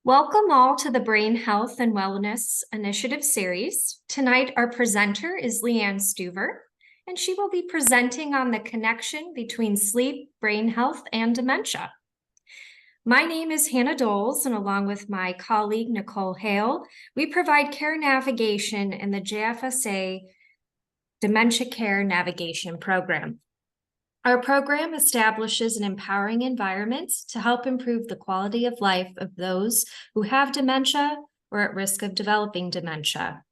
Welcome all to the Brain Health and Wellness Initiative series. Tonight, our presenter is Leanne Stuver, and she will be presenting on the connection between sleep, brain health, and dementia. My name is Hannah Doles, and along with my colleague, Nicole Hale, we provide care navigation in the JFSA Dementia Care Navigation Program. Our program establishes an empowering environment to help improve the quality of life of those who have dementia or at risk of developing dementia,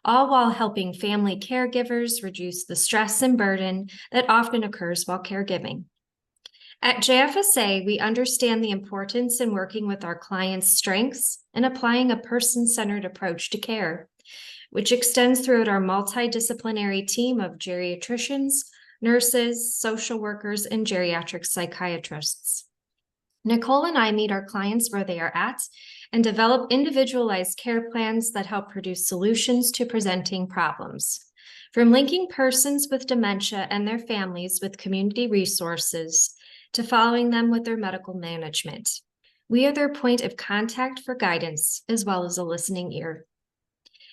all while helping family caregivers reduce the stress and burden that often occurs while caregiving. At JFSA, we understand the importance in working with our clients' strengths and applying a person-centered approach to care, which extends throughout our multidisciplinary team of geriatricians, nurses, social workers, and geriatric psychiatrists. Nicole and I meet our clients where they are at and develop individualized care plans that help produce solutions to presenting problems. From linking persons with dementia and their families with community resources to following them with their medical management, we are their point of contact for guidance as well as a listening ear.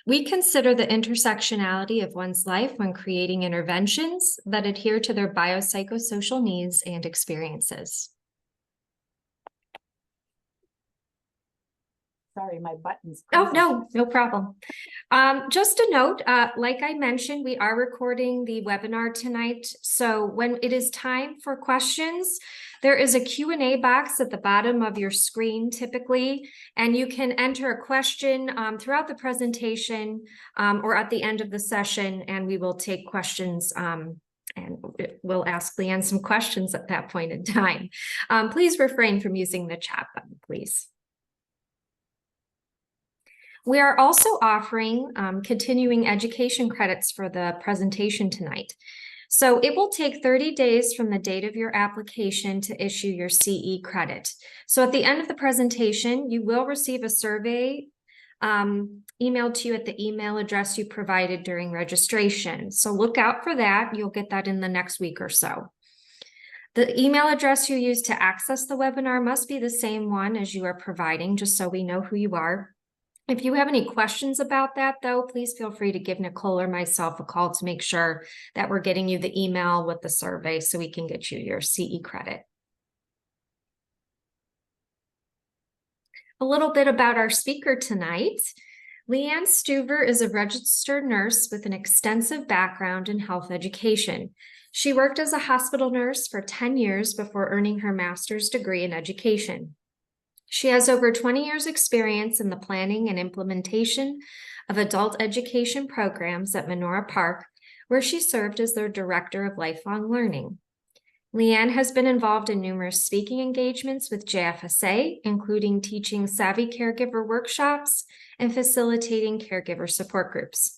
We consider the intersectionality of one's life when creating interventions that adhere to their biopsychosocial needs and experiences. Sorry, my button's crazy. Oh, no problem. Just a note, like I mentioned, we are recording the webinar tonight. So when it is time for questions, there is a Q&A box at the bottom of your screen typically, and you can enter a question throughout the presentation or at the end of the session, and we will take questions and we'll ask Leanne some questions at that point in time. Please refrain from using the chat button, please. We are also offering continuing education credits for the presentation tonight. So it will take 30 days from the date of your application to issue your CE credit. So at the end of the presentation, you will receive a survey emailed to you at the email address you provided during registration. So look out for that. You'll get that in the next week or so. The email address you use to access the webinar must be the same one as you are providing, just so we know who you are. If you have any questions about that, though, please feel free to give Nicole or myself a call to make sure that we're getting you the email with the survey so we can get you your CE credit. A little bit about our speaker tonight. Leanne Stuver is a registered nurse with an extensive background in health education. She worked as a hospital nurse for 10 years before earning her master's degree in education. She has over 20 years experience in the planning and implementation of adult education programs at Menora Park, where she served as their director of lifelong learning. Leanne has been involved in numerous speaking engagements with JFSA, including teaching savvy caregiver workshops and facilitating caregiver support groups.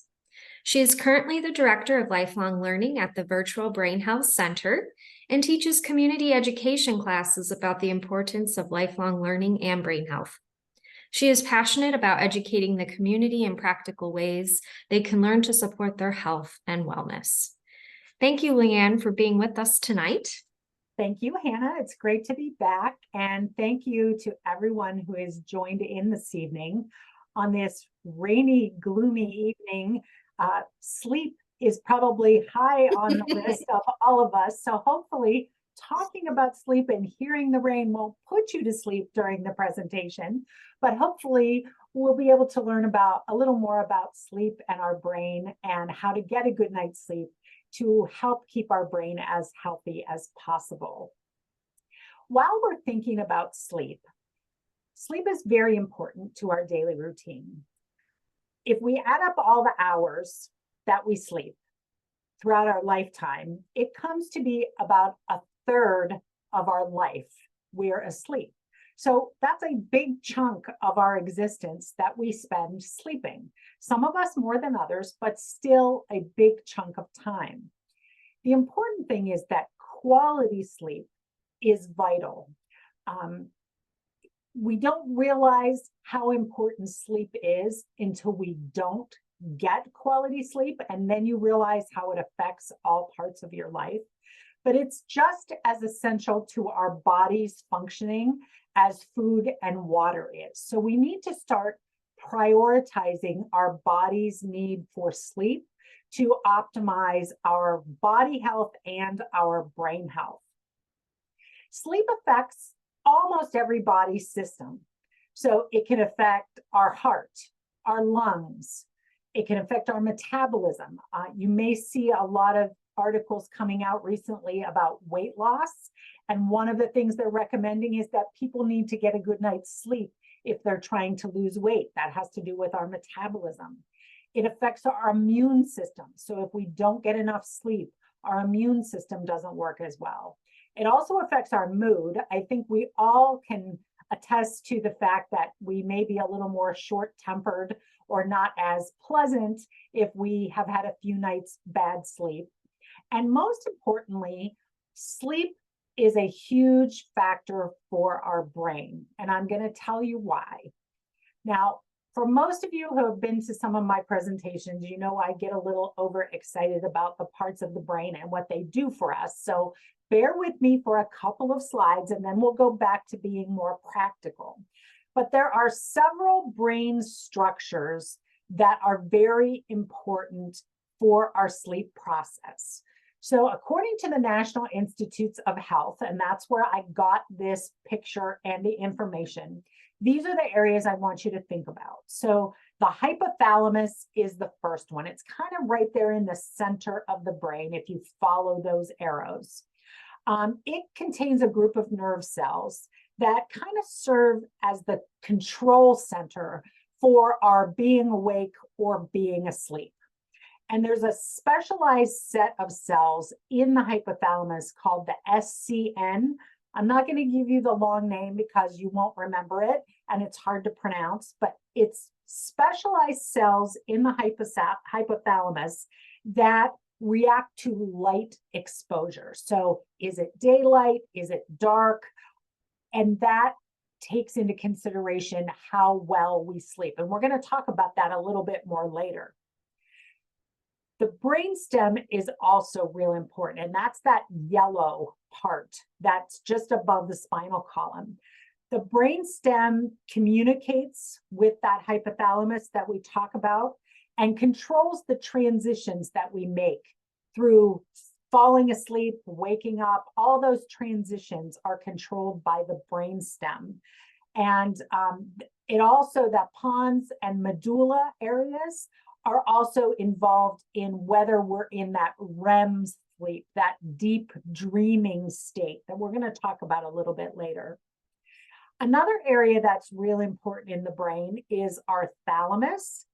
She is currently the director of lifelong learning at the Virtual Brain Health Center and teaches community education classes about the importance of lifelong learning and brain health. She is passionate about educating the community in practical ways they can learn to support their health and wellness. Thank you, Leanne, for being with us tonight. Thank you, Hannah. It's great to be back. And thank you to everyone who has joined in this evening on this rainy, gloomy evening. Sleep is probably high on the list of all of us. So hopefully talking about sleep and hearing the rain won't put you to sleep during the presentation, but hopefully we'll be able to learn about a little more about sleep and our brain and how to get a good night's sleep to help keep our brain as healthy as possible. While we're thinking about sleep, sleep is very important to our daily routine. If we add up all the hours that we sleep throughout our lifetime, it comes to be about a third of our life we're asleep. So that's a big chunk of our existence that we spend sleeping. Some of us more than others, but still a big chunk of time. The important thing is that quality sleep is vital. We don't realize how important sleep is until we don't get quality sleep, and then you realize how it affects all parts of your life. but it's just as essential to our body's functioning as food and water is. So we need to start prioritizing our body's need for sleep to optimize our body health and our brain health. Sleep affects almost every body system. So it can affect our heart, our lungs. It can affect our metabolism. You may see a lot of articles coming out recently about weight loss. And one of the things they're recommending is that people need to get a good night's sleep if they're trying to lose weight. That has to do with our metabolism. It affects our immune system. So if we don't get enough sleep, our immune system doesn't work as well. It also affects our mood. I think we all can attest to the fact that we may be a little more short-tempered or not as pleasant if we have had a few nights bad sleep. And most importantly, sleep is a huge factor for our brain. And I'm going to tell you why. Now, for most of you who have been to some of my presentations, you know I get a little overexcited about the parts of the brain and what they do for us. So bear with me for a couple of slides, and then we'll go back to being more practical. But there are several brain structures that are very important for our sleep process. So according to the National Institutes of Health, and that's where I got this picture and the information, these are the areas I want you to think about. So the hypothalamus is the first one. It's kind of right there in the center of the brain if you follow those arrows. It contains a group of nerve cells that kind of serve as the control center for our being awake or being asleep. And there's a specialized set of cells in the hypothalamus called the SCN. I'm not going to give you the long name because you won't remember it and it's hard to pronounce, but it's specialized cells in the hypothalamus that react to light exposure. So is it daylight? Is it dark? And that takes into consideration how well we sleep. And we're going to talk about that a little bit more later. The brainstem is also real important, and that's that yellow part that's just above the spinal column. The brainstem communicates with that hypothalamus that we talk about and controls the transitions that we make through falling asleep, waking up. All those transitions are controlled by the brainstem. And it also, that pons and medulla areas are also involved in whether we're in that REM sleep, that deep dreaming state that we're going to talk about a little bit later. Another area that's real important in the brain is our thalamus.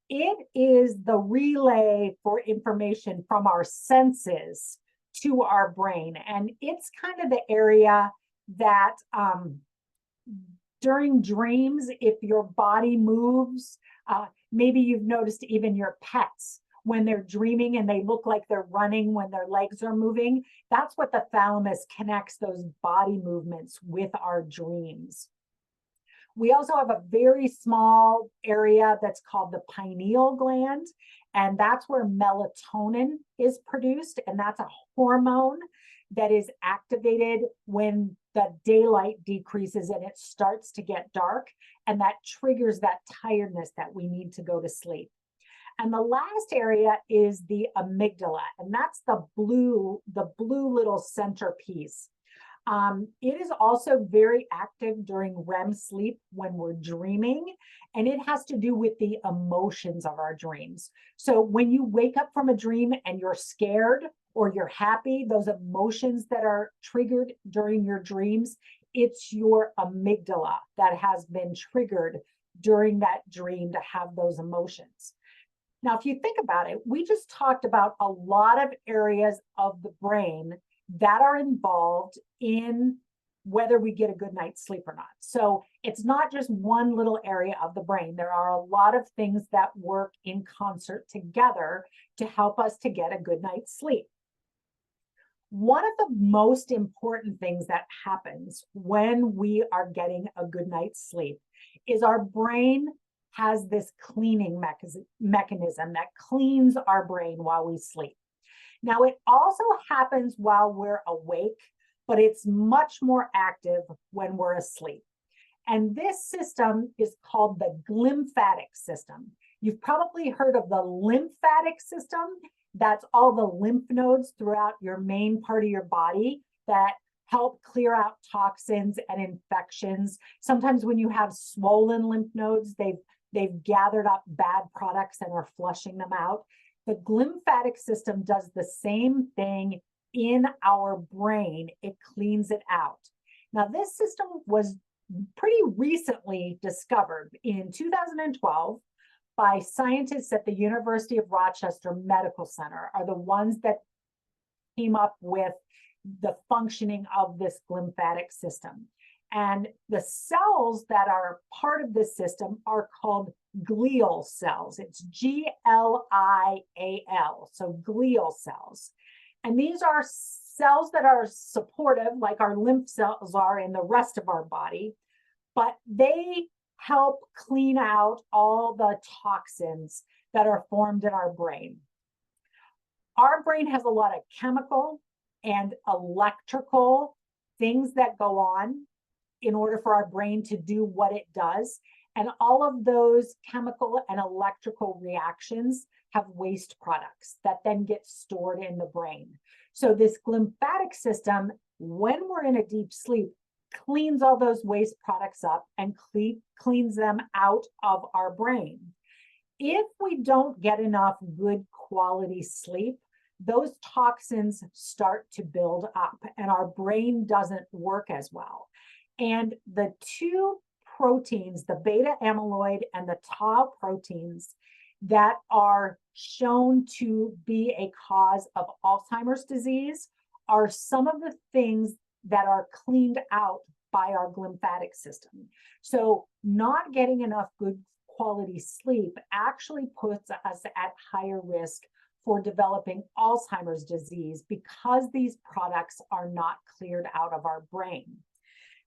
It is the relay for information from our senses to our brain. And it's kind of the area that during dreams, if your body moves, maybe you've noticed even your pets, when they're dreaming and they look like they're running when their legs are moving, that's what the thalamus connects those body movements with our dreams. We also have a very small area that's called the pineal gland, and that's where melatonin is produced, and that's a hormone that is activated when the daylight decreases and it starts to get dark, and that triggers that tiredness that we need to go to sleep. And the last area is the amygdala, and that's the blue little centerpiece. It is also very active during REM sleep when we're dreaming, and it has to do with the emotions of our dreams. So when you wake up from a dream and you're scared or you're happy, those emotions that are triggered during your dreams, it's your amygdala that has been triggered during that dream to have those emotions. Now, if you think about it, we just talked about a lot of areas of the brain that are involved in whether we get a good night's sleep or not. So it's not just one little area of the brain. There are a lot of things that work in concert together to help us to get a good night's sleep. One of the most important things that happens when we are getting a good night's sleep is our brain has this cleaning mechanism that cleans our brain while we sleep. Now, it also happens while we're awake, but it's much more active when we're asleep. And this system is called the glymphatic system. You've probably heard of the lymphatic system. That's all the lymph nodes throughout your main part of your body that help clear out toxins and infections. Sometimes when you have swollen lymph nodes, they've gathered up bad products and are flushing them out. The glymphatic system does the same thing in our brain. It cleans it out. Now, this system was pretty recently discovered in 2012 by scientists at the University of Rochester Medical Center, are the ones that came up with the functioning of this glymphatic system. And the cells that are part of this system are called glial cells. It's Glial, so glial cells. And these are cells that are supportive, like our lymph cells are in the rest of our body, but they help clean out all the toxins that are formed in our brain. Our brain has a lot of chemical and electrical things that go on in order for our brain to do what it does. And all of those chemical and electrical reactions have waste products that then get stored in the brain. So this glymphatic system, when we're in a deep sleep, cleans all those waste products up and cleans them out of our brain. If we don't get enough good quality sleep, those toxins start to build up and our brain doesn't work as well. And the two proteins, the beta amyloid and the tau proteins that are shown to be a cause of Alzheimer's disease, are some of the things that are cleaned out by our glymphatic system. So not getting enough good quality sleep actually puts us at higher risk for developing Alzheimer's disease because these products are not cleared out of our brain.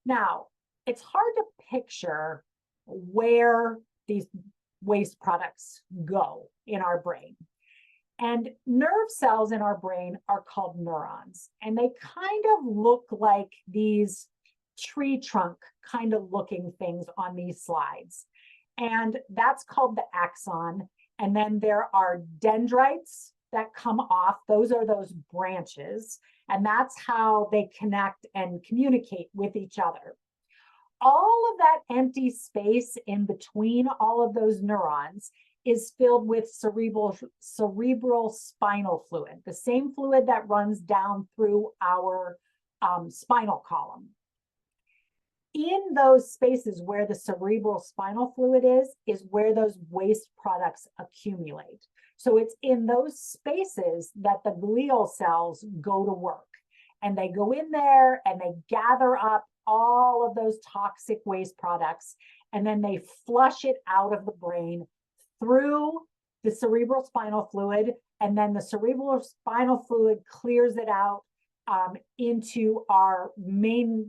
Now, it's hard to picture where these waste products go in our brain. And nerve cells in our brain are called neurons, and they kind of look like these tree trunk kind of looking things on these slides. And that's called the axon. And then there are dendrites that come off. Those are those branches. And that's how they connect and communicate with each other. All of that empty space in between all of those neurons is filled with cerebral spinal fluid, the same fluid that runs down through our spinal column. In those spaces where the cerebral spinal fluid is where those waste products accumulate. So it's in those spaces that the glial cells go to work. And they go in there and they gather up all of those toxic waste products, and then they flush it out of the brain through the cerebral spinal fluid, and then the cerebral spinal fluid clears it out into our main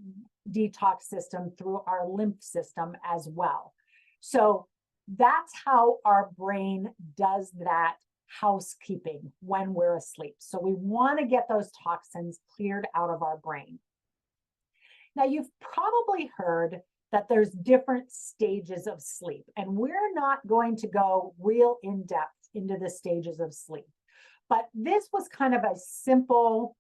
detox system through our lymph system as well. So that's how our brain does that housekeeping when we're asleep. So we want to get those toxins cleared out of our brain. Now, you've probably heard that there's different stages of sleep, and we're not going to go real in depth into the stages of sleep. But this was kind of a simple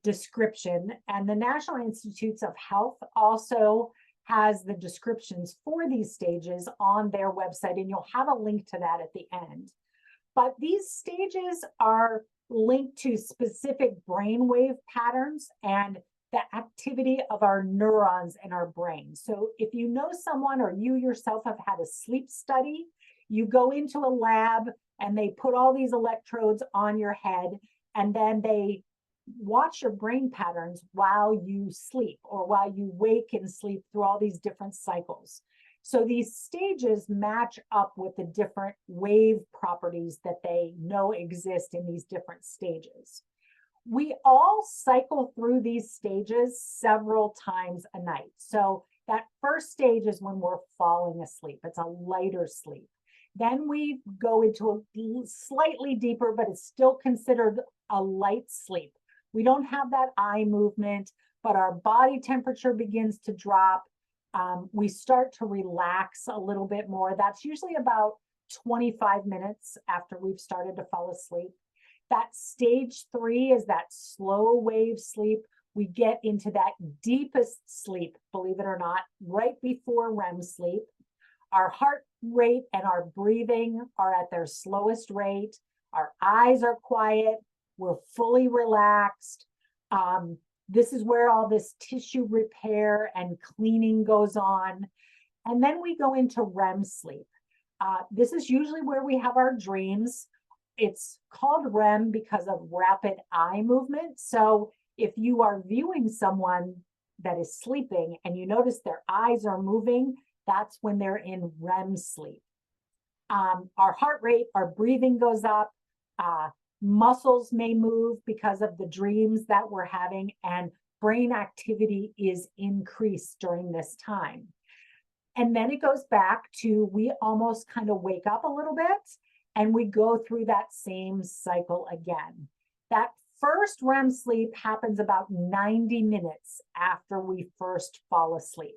description, and the National Institutes of Health also has the descriptions for these stages on their website, and you'll have a link to that at the end. But these stages are linked to specific brainwave patterns and the activity of our neurons in our brain. So if you know someone or you yourself have had a sleep study, you go into a lab and they put all these electrodes on your head, and then they watch your brain patterns while you sleep or while you wake and sleep through all these different cycles. So these stages match up with the different wave properties that they know exist in these different stages. We all cycle through these stages several times a night. So that first stage is when we're falling asleep. It's a lighter sleep. Then we go into a slightly deeper, but it's still considered a light sleep. We don't have that eye movement, but our body temperature begins to drop. We start to relax a little bit more. That's usually about 25 minutes after we've started to fall asleep. That stage 3 is that slow wave sleep. We get into that deepest sleep, believe it or not, right before REM sleep. Our heart rate and our breathing are at their slowest rate. Our eyes are quiet. We're fully relaxed. This is where all this tissue repair and cleaning goes on. And then we go into REM sleep. This is usually where we have our dreams. It's called REM because of rapid eye movement. So if you are viewing someone that is sleeping and you notice their eyes are moving, that's when they're in REM sleep. Our heart rate, our breathing goes up. Muscles may move because of the dreams that we're having, and brain activity is increased during this time. And then it goes back to, we almost kind of wake up a little bit and we go through that same cycle again. That first REM sleep happens about 90 minutes after we first fall asleep.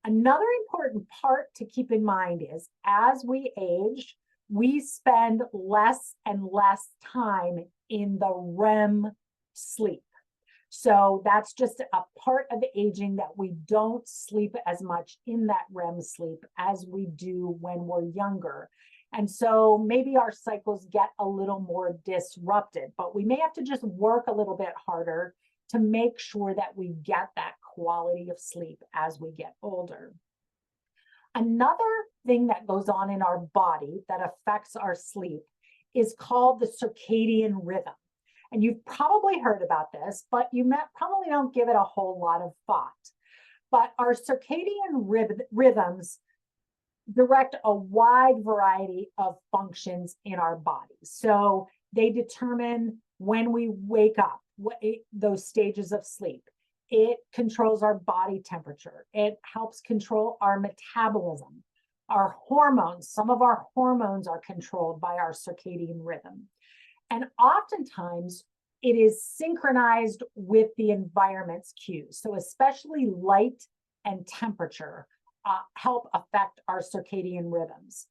Another important part to keep in mind is, as we age, we spend less and less time in the REM sleep. So that's just a part of aging, that we don't sleep as much in that REM sleep as we do when we're younger. And so maybe our cycles get a little more disrupted, but we may have to just work a little bit harder to make sure that we get that quality of sleep as we get older. Another thing that goes on in our body that affects our sleep is called the circadian rhythm. And you've probably heard about this, but you probably don't give it a whole lot of thought. But our circadian rhythms direct a wide variety of functions in our bodies. So they determine when we wake up, those stages of sleep. It controls our body temperature. It helps control our metabolism, our hormones. Some of our hormones are controlled by our circadian rhythm. And oftentimes it is synchronized with the environment's cues. So especially light and temperature help affect our circadian rhythms.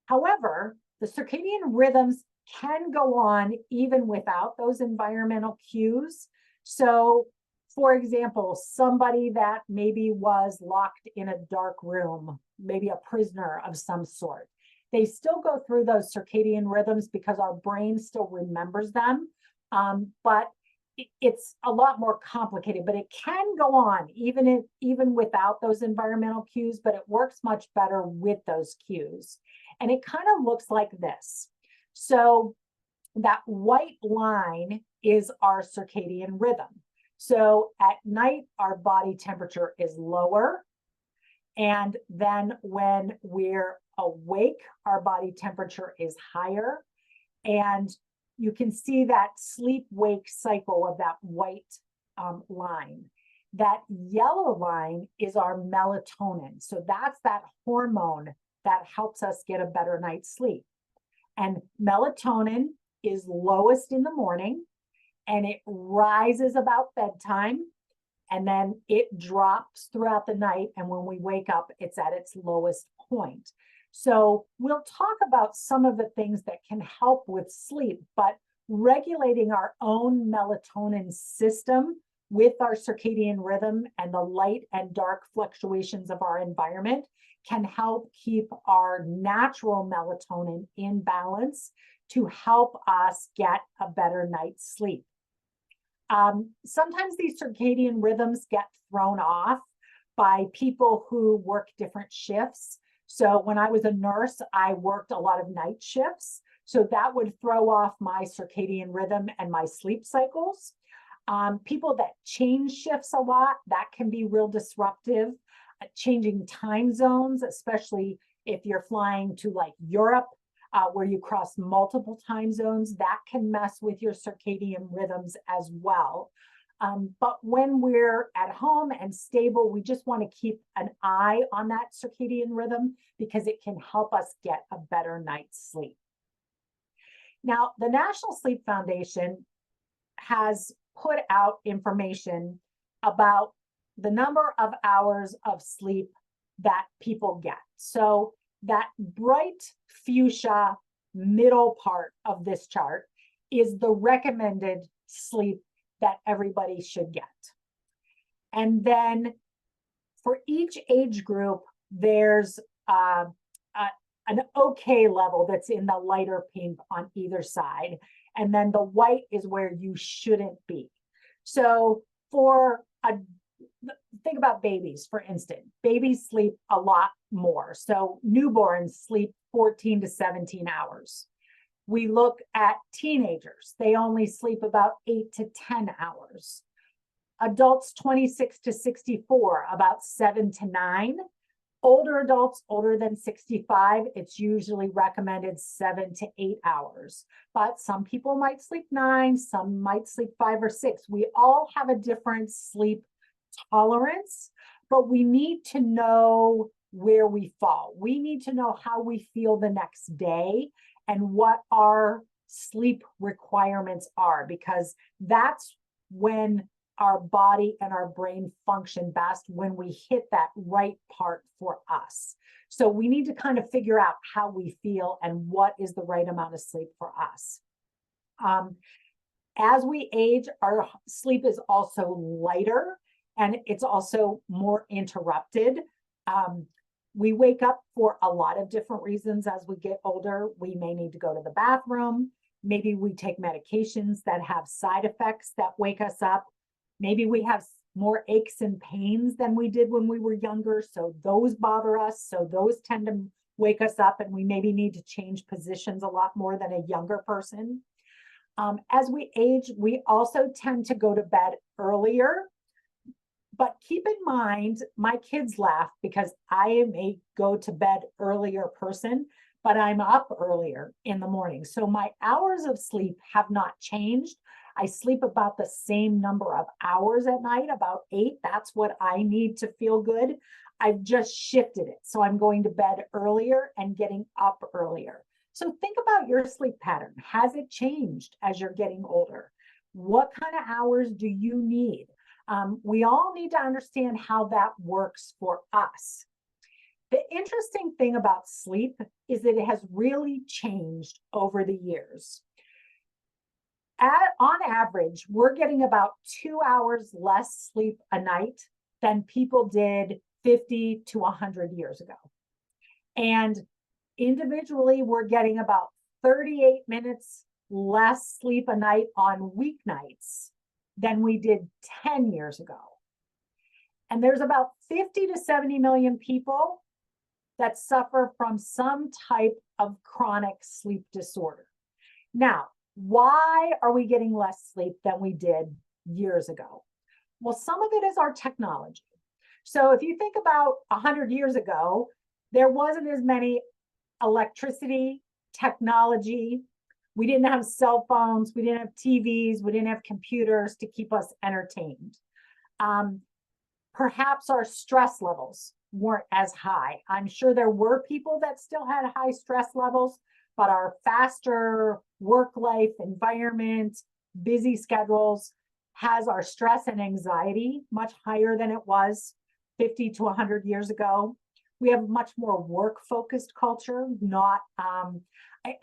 However, the circadian rhythms can go on even without those environmental cues. So, for example, somebody that maybe was locked in a dark room, maybe a prisoner of some sort, they still go through those circadian rhythms because our brain still remembers them. But it's a lot more complicated, but it can go on even without those environmental cues, but it works much better with those cues. And it kind of looks like this. So that white line is our circadian rhythm. So at night, our body temperature is lower. And then when we're awake, our body temperature is higher. And you can see that sleep-wake cycle of that white line. That yellow line is our melatonin. So that's that hormone that helps us get a better night's sleep. And melatonin is lowest in the morning, and it rises about bedtime, and then it drops throughout the night. And when we wake up, it's at its lowest point. So we'll talk about some of the things that can help with sleep, but regulating our own melatonin system with our circadian rhythm and the light and dark fluctuations of our environment can help keep our natural melatonin in balance to help us get a better night's sleep. Sometimes these circadian rhythms get thrown off by people who work different shifts. So when I was a nurse, I worked a lot of night shifts. So that would throw off my circadian rhythm and my sleep cycles. People that change shifts a lot, that can be real disruptive. Changing time zones, especially if you're flying to like Europe, where you cross multiple time zones, that can mess with your circadian rhythms as well. But when we're at home and stable, we just want to keep an eye on that circadian rhythm because it can help us get a better night's sleep. Now, the National Sleep Foundation has put out information about the number of hours of sleep that people get. So that bright fuchsia middle part of this chart is the recommended sleep that everybody should get. And then for each age group, there's an okay level that's in the lighter pink on either side. And then the white is where you shouldn't be. So think about babies, for instance. Babies sleep a lot more. So newborns sleep 14 to 17 hours. We look at teenagers. They only sleep about 8 to 10 hours. Adults 26 to 64, about 7 to 9. Older adults, older than 65, it's usually recommended 7 to 8 hours. But some people might sleep 9, some might sleep 5 or 6. We all have a different sleep tolerance, but we need to know where we fall. We need to know how we feel the next day and what our sleep requirements are, because that's when our body and our brain function best, when we hit that right part for us. So we need to kind of figure out how we feel and what is the right amount of sleep for us. As we age, our sleep is also lighter and it's also more interrupted. We wake up for a lot of different reasons as we get older. We may need to go to the bathroom. Maybe we take medications that have side effects that wake us up. Maybe we have more aches and pains than we did when we were younger, so those bother us. So those tend to wake us up, and we maybe need to change positions a lot more than a younger person. As we age, we also tend to go to bed earlier. But keep in mind, my kids laugh because I am a go to bed earlier person, but I'm up earlier in the morning. So my hours of sleep have not changed. I sleep about the same number of hours at night, about 8. That's what I need to feel good. I've just shifted it. So I'm going to bed earlier and getting up earlier. So think about your sleep pattern. Has it changed as you're getting older? What kind of hours do you need? We all need to understand how that works for us. The interesting thing about sleep is that it has really changed over the years. On average, we're getting about 2 hours less sleep a night than people did 50 to 100 years ago. And individually, we're getting about 38 minutes less sleep a night on weeknights than we did 10 years ago. And there's about 50 to 70 million people that suffer from some type of chronic sleep disorder. Now, why are we getting less sleep than we did years ago? Well, some of it is our technology. So if you think about 100 years ago, there wasn't as many electricity, technology. We didn't have cell phones, we didn't have TVs, we didn't have computers to keep us entertained. Perhaps our stress levels weren't as high. I'm sure there were people that still had high stress levels, but our faster work life environment, busy schedules has our stress and anxiety much higher than it was 50 to 100 years ago. We have much more work-focused culture, not, I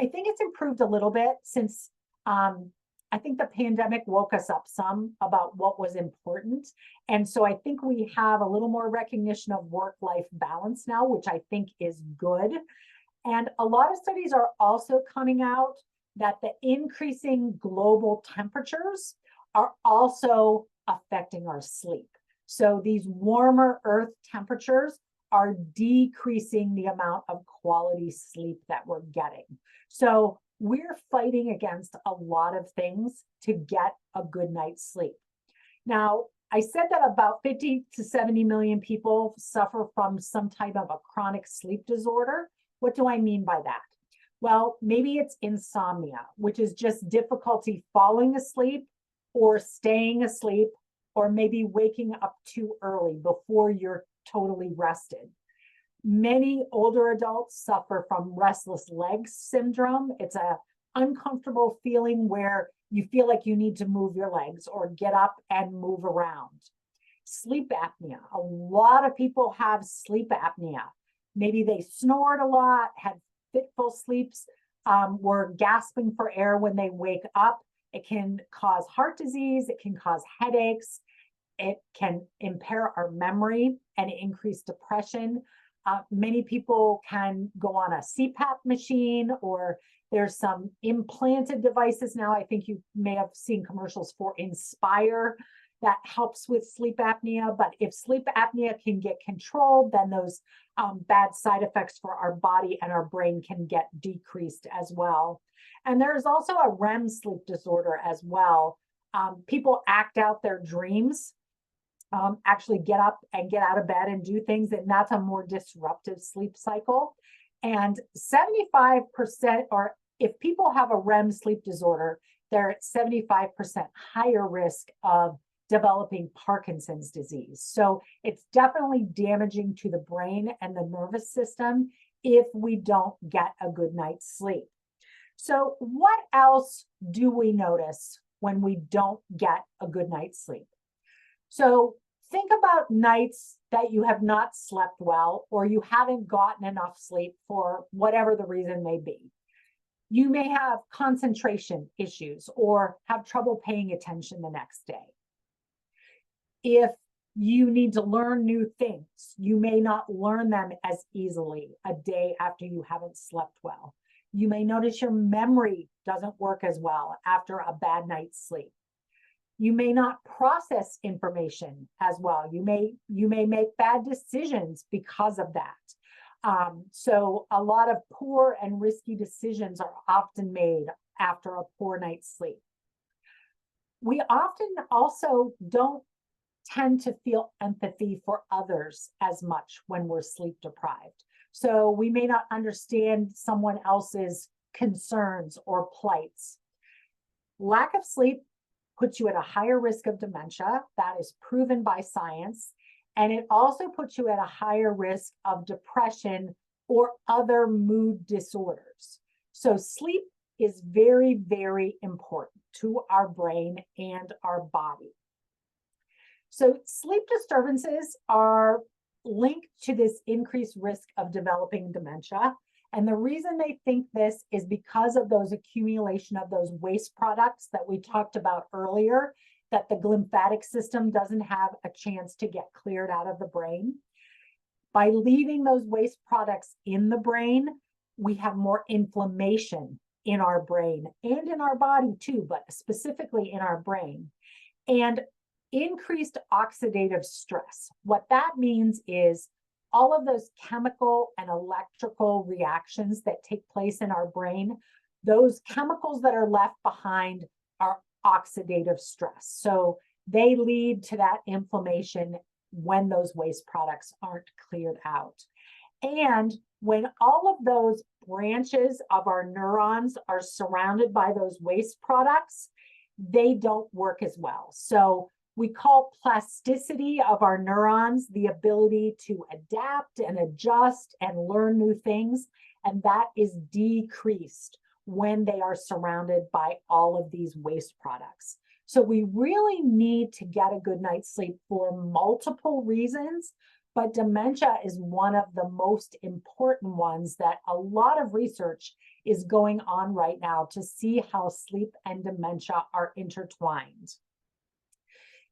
think it's improved a little bit since I think the pandemic woke us up some about what was important. And so I think we have a little more recognition of work-life balance now, which I think is good. And a lot of studies are also coming out that the increasing global temperatures are also affecting our sleep. So these warmer Earth temperatures are decreasing the amount of quality sleep that we're getting. So we're fighting against a lot of things to get a good night's sleep. Now, I said that about 50 to 70 million people suffer from some type of a chronic sleep disorder. What do I mean by that? Well, maybe it's insomnia, which is just difficulty falling asleep or staying asleep, or maybe waking up too early before you're totally rested. Many older adults suffer from restless legs syndrome. It's a uncomfortable feeling where you feel like you need to move your legs or get up and move around. Sleep apnea. A lot of people have sleep apnea. Maybe they snored a lot, had fitful sleeps, were gasping for air when they wake up. It can cause heart disease. It can cause headaches. It can impair our memory and increase depression. Many people can go on a CPAP machine, or there's some implanted devices now. I think you may have seen commercials for Inspire that helps with sleep apnea. But if sleep apnea can get controlled, then those bad side effects for our body and our brain can get decreased as well. And there's also a REM sleep disorder as well. People act out their dreams, actually get up and get out of bed and do things, and that's a more disruptive sleep cycle. And 75%, or if people have a REM sleep disorder, they're at 75% higher risk of developing Parkinson's disease. So it's definitely damaging to the brain and the nervous system if we don't get a good night's sleep. So what else do we notice when we don't get a good night's sleep? So think about nights that you have not slept well, or you haven't gotten enough sleep for whatever the reason may be. You may have concentration issues or have trouble paying attention the next day. If you need to learn new things, you may not learn them as easily a day after you haven't slept well. You may notice your memory doesn't work as well after a bad night's sleep. You may not process information as well. You may make bad decisions because of that. So a lot of poor and risky decisions are often made after a poor night's sleep. We often also don't tend to feel empathy for others as much when we're sleep deprived. So we may not understand someone else's concerns or plights. Lack of sleep puts you at a higher risk of dementia. That is proven by science. And it also puts you at a higher risk of depression or other mood disorders. So sleep is very, very important to our brain and our body. So sleep disturbances are linked to this increased risk of developing dementia. And the reason they think this is because of those accumulation of those waste products that we talked about earlier, that the lymphatic system doesn't have a chance to get cleared out of the brain. By leaving those waste products in the brain, we have more inflammation in our brain and in our body too, but specifically in our brain. And increased oxidative stress. What that means is all of those chemical and electrical reactions that take place in our brain, those chemicals that are left behind are oxidative stress. So they lead to that inflammation when those waste products aren't cleared out. And when all of those branches of our neurons are surrounded by those waste products, they don't work as well. So we call plasticity of our neurons the ability to adapt and adjust and learn new things. And that is decreased when they are surrounded by all of these waste products. So we really need to get a good night's sleep for multiple reasons, but dementia is one of the most important ones that a lot of research is going on right now to see how sleep and dementia are intertwined.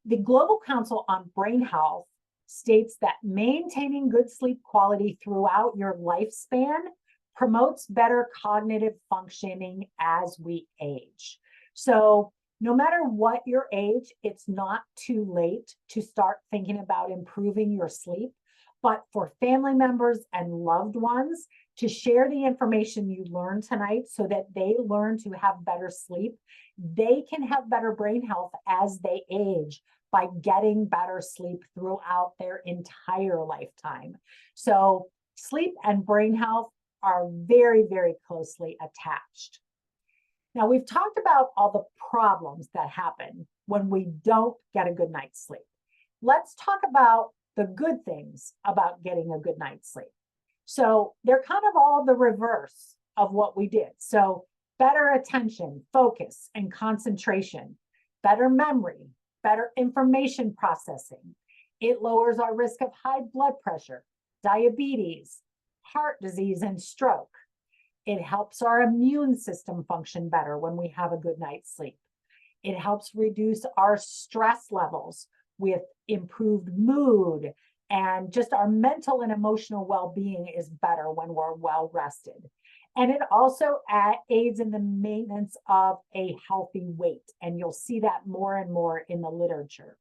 The Global Council on Brain Health states that maintaining good sleep quality throughout your lifespan promotes better cognitive functioning as we age. So no matter what your age, it's not too late to start thinking about improving your sleep. But for family members and loved ones, to share the information you learned tonight so that they learn to have better sleep, they can have better brain health as they age by getting better sleep throughout their entire lifetime. So sleep and brain health are very, very closely attached. Now, we've talked about all the problems that happen when we don't get a good night's sleep. Let's talk about the good things about getting a good night's sleep. So they're kind of all the reverse of what we did. So better attention, focus, and concentration, better memory, better information processing. It lowers our risk of high blood pressure, diabetes, heart disease, and stroke. It helps our immune system function better when we have a good night's sleep. It helps reduce our stress levels with improved mood, and just our mental and emotional well-being is better when we're well rested. And it also aids in the maintenance of a healthy weight. And you'll see that more and more in the literature.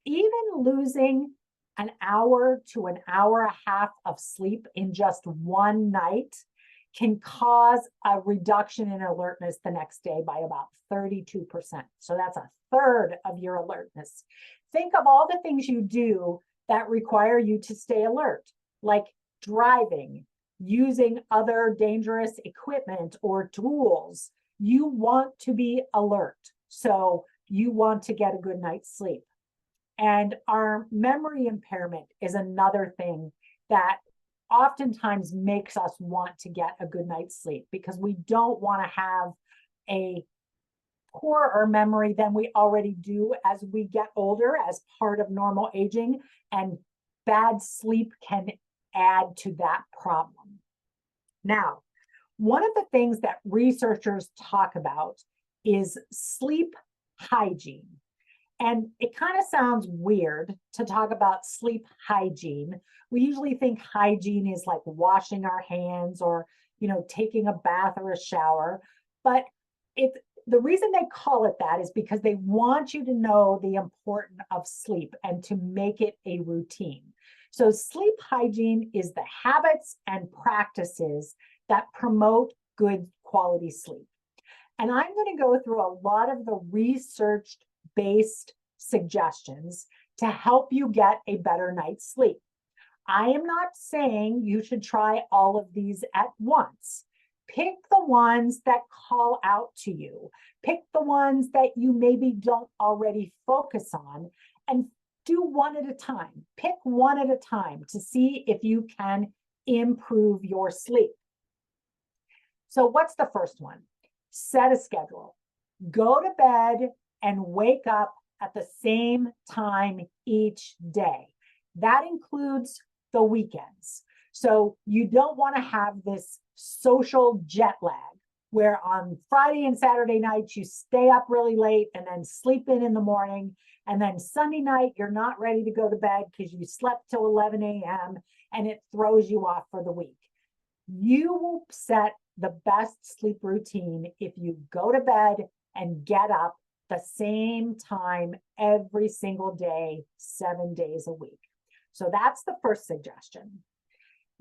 Even losing an hour to an hour and a half of sleep in just one night can cause a reduction in alertness the next day by about 32%. So that's a third of your alertness. Think of all the things you do that require you to stay alert, like driving, using other dangerous equipment or tools. You want to be alert. So you want to get a good night's sleep. And our memory impairment is another thing that oftentimes makes us want to get a good night's sleep, because we don't want to have a poorer memory than we already do as we get older, as part of normal aging, and bad sleep can add to that problem. Now, one of the things that researchers talk about is sleep hygiene. And it kind of sounds weird to talk about sleep hygiene. We usually think hygiene is like washing our hands or, taking a bath or a shower. But the reason they call it that is because they want you to know the importance of sleep and to make it a routine. So sleep hygiene is the habits and practices that promote good quality sleep. And I'm going to go through a lot of the research-based suggestions to help you get a better night's sleep. I am not saying you should try all of these at once. Pick the ones that call out to you. Pick the ones that you maybe don't already focus on, and do one at a time. Pick one at a time to see if you can improve your sleep. So what's the first one? Set a schedule. Go to bed and wake up at the same time each day. That includes the weekends. So you don't want to have this social jet lag where on Friday and Saturday nights you stay up really late and then sleep in the morning. And then Sunday night, you're not ready to go to bed because you slept till 11 a.m. and it throws you off for the week. You will set the best sleep routine if you go to bed and get up the same time every single day, 7 days a week. So that's the first suggestion.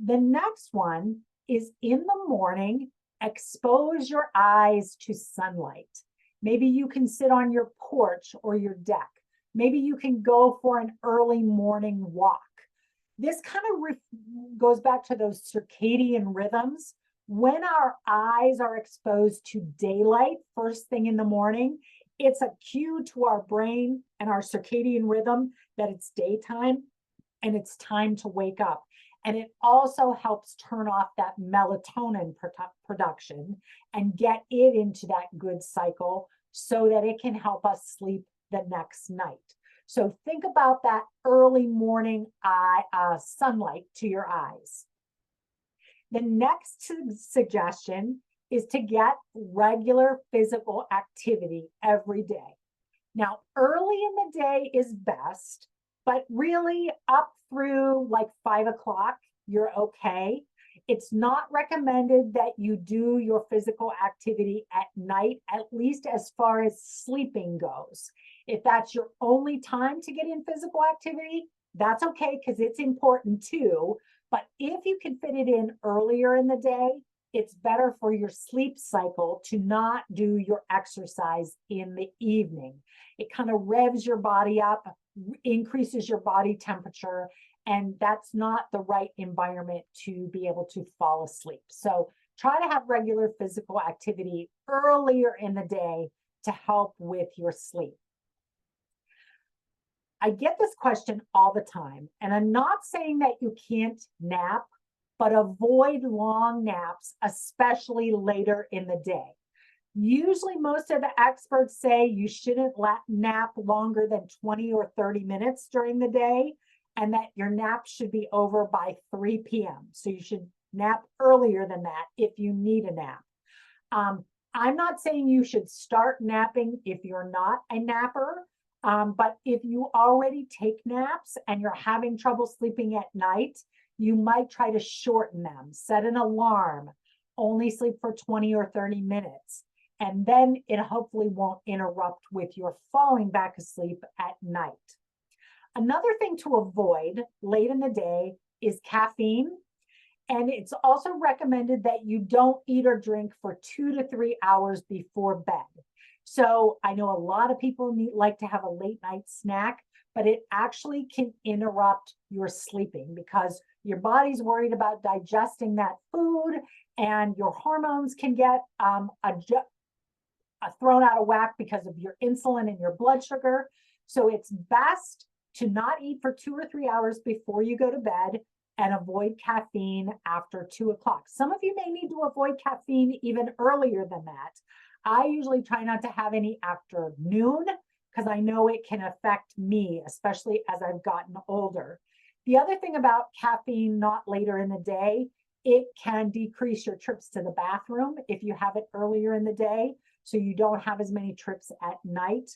The next one is in the morning, expose your eyes to sunlight. Maybe you can sit on your porch or your deck. Maybe you can go for an early morning walk. This kind of goes back to those circadian rhythms. When our eyes are exposed to daylight first thing in the morning, it's a cue to our brain and our circadian rhythm that it's daytime and it's time to wake up. And it also helps turn off that melatonin production and get it into that good cycle so that it can help us sleep the next night. So think about that early morning sunlight to your eyes. The next suggestion is to get regular physical activity every day. Now, early in the day is best, but really up through like 5 o'clock, you're okay. It's not recommended that you do your physical activity at night, at least as far as sleeping goes. If that's your only time to get in physical activity, that's okay because it's important too. But if you can fit it in earlier in the day, it's better for your sleep cycle to not do your exercise in the evening. It kind of revs your body up, increases your body temperature, and that's not the right environment to be able to fall asleep. So try to have regular physical activity earlier in the day to help with your sleep. I get this question all the time, and I'm not saying that you can't nap, but avoid long naps, especially later in the day. Usually most of the experts say you shouldn't nap longer than 20 or 30 minutes during the day, and that your nap should be over by 3 p.m. So you should nap earlier than that if you need a nap. I'm not saying you should start napping if you're not a napper, but if you already take naps and you're having trouble sleeping at night, you might try to shorten them, set an alarm, only sleep for 20 or 30 minutes. And then it hopefully won't interrupt with your falling back asleep at night. Another thing to avoid late in the day is caffeine. And it's also recommended that you don't eat or drink for 2 to 3 hours before bed. So I know a lot of people like to have a late night snack, but it actually can interrupt your sleeping because your body's worried about digesting that food, and your hormones can get thrown out of whack because of your insulin and your blood sugar. So it's best to not eat for 2 or 3 hours before you go to bed and avoid caffeine after 2 o'clock. Some of you may need to avoid caffeine even earlier than that. I usually try not to have any after noon because I know it can affect me, especially as I've gotten older. The other thing about caffeine not later in the day, it can decrease your trips to the bathroom if you have it earlier in the day, so you don't have as many trips at night.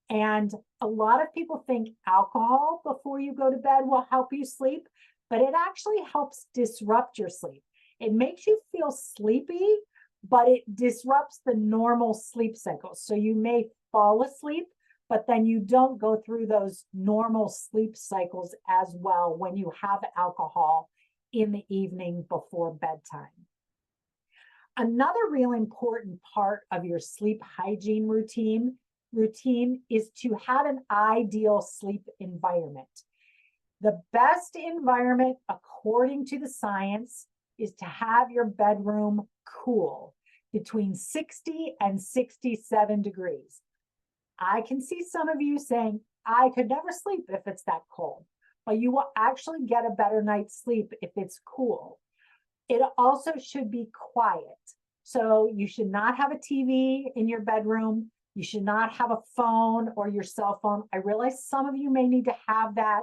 And a lot of people think alcohol before you go to bed will help you sleep, but it actually helps disrupt your sleep. It makes you feel sleepy, but it disrupts the normal sleep cycle. So you may fall asleep, but then you don't go through those normal sleep cycles as well when you have alcohol in the evening before bedtime. Another real important part of your sleep hygiene routine is to have an ideal sleep environment. The best environment, according to the science, is to have your bedroom cool, between 60 and 67 degrees. I can see some of you saying, I could never sleep if it's that cold, but you will actually get a better night's sleep if it's cool. It also should be quiet. So you should not have a TV in your bedroom. You should not have a phone or your cell phone. I realize some of you may need to have that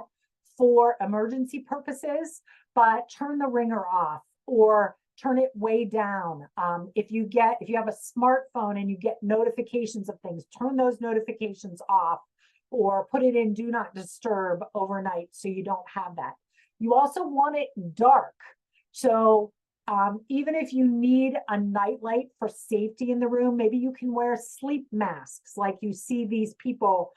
for emergency purposes, but turn the ringer off or turn it way down. If you have a smartphone and you get notifications of things, turn those notifications off or put it in do not disturb overnight so you don't have that. You also want it dark. So even if you need a nightlight for safety in the room, maybe you can wear sleep masks like you see these people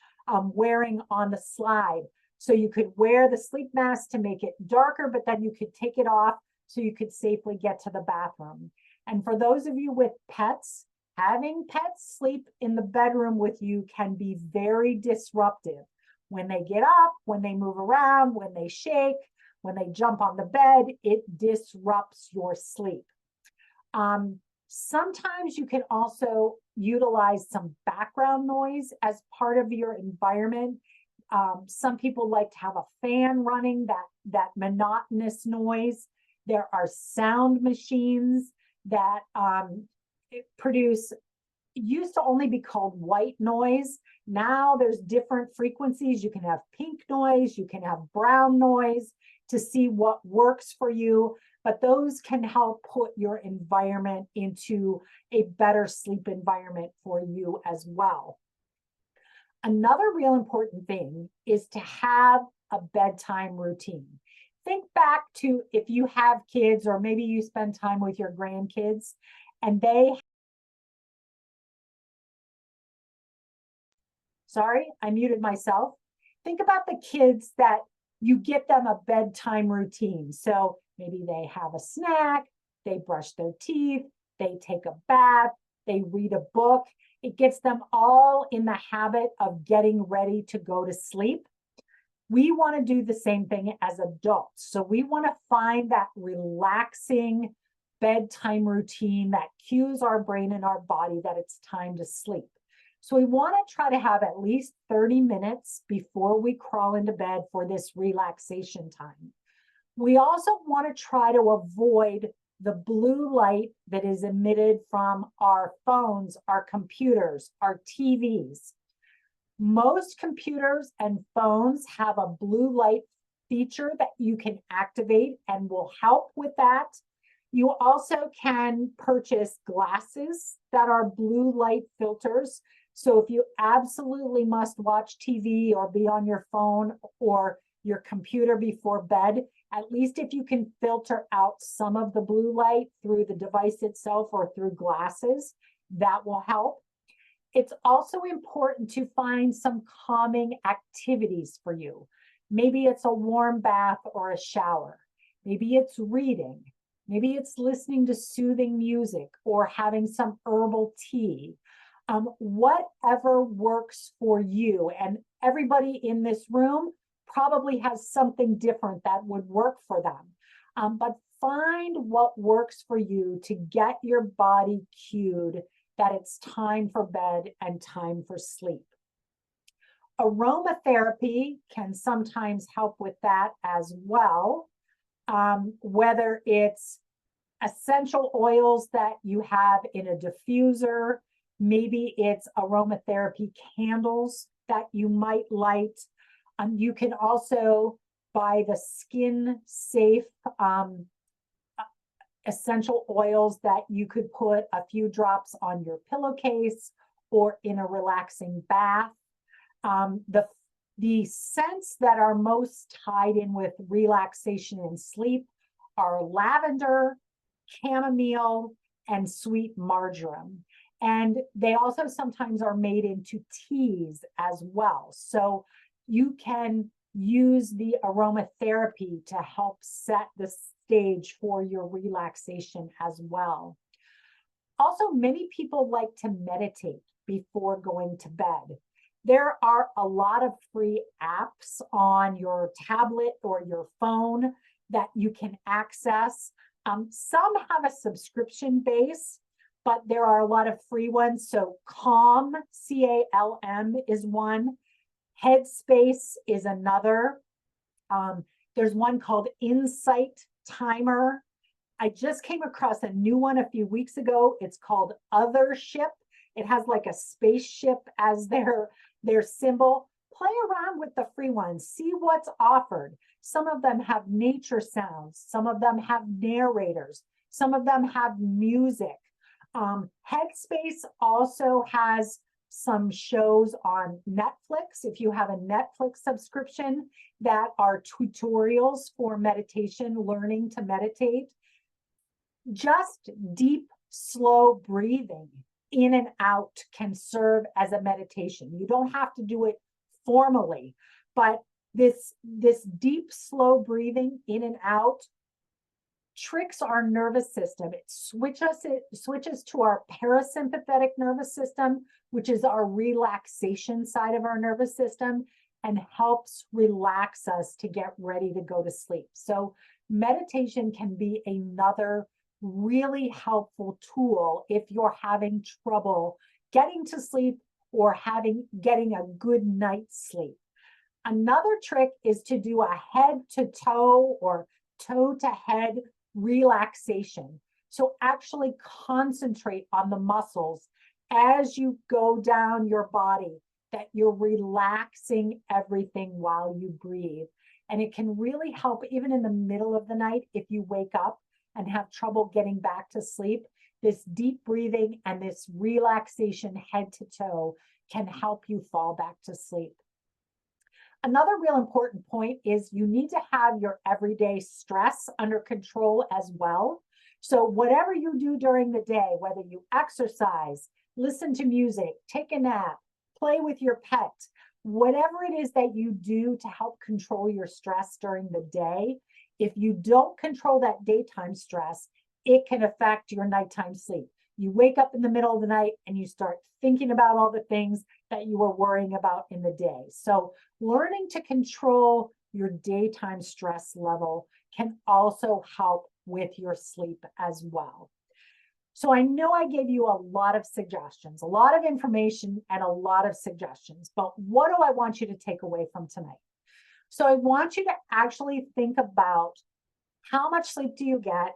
wearing on the slide. So you could wear the sleep mask to make it darker, but then you could take it off so you could safely get to the bathroom. And for those of you with pets, having pets sleep in the bedroom with you can be very disruptive. When they get up, when they move around, when they shake, when they jump on the bed, it disrupts your sleep. Sometimes you can also utilize some background noise as part of your environment. Some people like to have a fan running, that monotonous noise. There are sound machines that produce, used to only be called white noise. Now there's different frequencies. You can have pink noise, you can have brown noise to see what works for you, but those can help put your environment into a better sleep environment for you as well. Another real important thing is to have a bedtime routine. Think back to if you have kids or maybe you spend time with your grandkids and sorry, I muted myself. Think about the kids that you get them a bedtime routine. So maybe they have a snack, they brush their teeth, they take a bath, they read a book. It gets them all in the habit of getting ready to go to sleep. We want to do the same thing as adults. So we want to find that relaxing bedtime routine that cues our brain and our body that it's time to sleep. So we want to try to have at least 30 minutes before we crawl into bed for this relaxation time. We also want to try to avoid the blue light that is emitted from our phones, our computers, our TVs. Most computers and phones have a blue light feature that you can activate and will help with that. You also can purchase glasses that are blue light filters. So if you absolutely must watch TV or be on your phone or your computer before bed, at least if you can filter out some of the blue light through the device itself or through glasses, that will help. It's also important to find some calming activities for you. Maybe it's a warm bath or a shower. Maybe it's reading. Maybe it's listening to soothing music or having some herbal tea. Whatever works for you. And everybody in this room probably has something different that would work for them. But find what works for you to get your body cued that it's time for bed and time for sleep. Aromatherapy can sometimes help with that as well, whether it's essential oils that you have in a diffuser, maybe it's aromatherapy candles that you might light. You can also buy the skin safe essential oils that you could put a few drops on your pillowcase or in a relaxing bath. The scents that are most tied in with relaxation and sleep are lavender, chamomile, and sweet marjoram. And they also sometimes are made into teas as well. So you can use the aromatherapy to help set the stage for your relaxation as well. Also, many people like to meditate before going to bed. There are a lot of free apps on your tablet or your phone that you can access. Some have a subscription base, but there are a lot of free ones. So Calm, C-A-L-M is one. Headspace is another. There's one called Insight Timer. I just came across a new one a few weeks ago. It's called Othership. It has like a spaceship as their symbol. Play around with the free ones. See what's offered. Some of them have nature sounds. Some of them have narrators. Some of them have music. Headspace also has some shows on Netflix. If you have a Netflix subscription, that are tutorials for meditation, learning to meditate. Just deep, slow breathing in and out can serve as a meditation. You don't have to do it formally, but this deep, slow breathing in and out tricks our nervous system. It switches to our parasympathetic nervous system, which is our relaxation side of our nervous system, and helps relax us to get ready to go to sleep. So meditation can be another really helpful tool if you're having trouble getting to sleep or getting a good night's sleep. Another trick is to do a head to toe or toe to head relaxation. So actually concentrate on the muscles as you go down your body, that you're relaxing everything while you breathe. And it can really help even in the middle of the night if you wake up and have trouble getting back to sleep. This deep breathing and this relaxation head to toe can help you fall back to sleep. Another real important point is you need to have your everyday stress under control as well. So whatever you do during the day, whether you exercise, listen to music, take a nap, play with your pet, whatever it is that you do to help control your stress during the day, if you don't control that daytime stress, it can affect your nighttime sleep. You wake up in the middle of the night and you start thinking about all the things that you were worrying about in the day. So learning to control your daytime stress level can also help with your sleep as well. So I know I gave you a lot of suggestions, a lot of information and a lot of suggestions, but what do I want you to take away from tonight? So I want you to actually think about how much sleep do you get?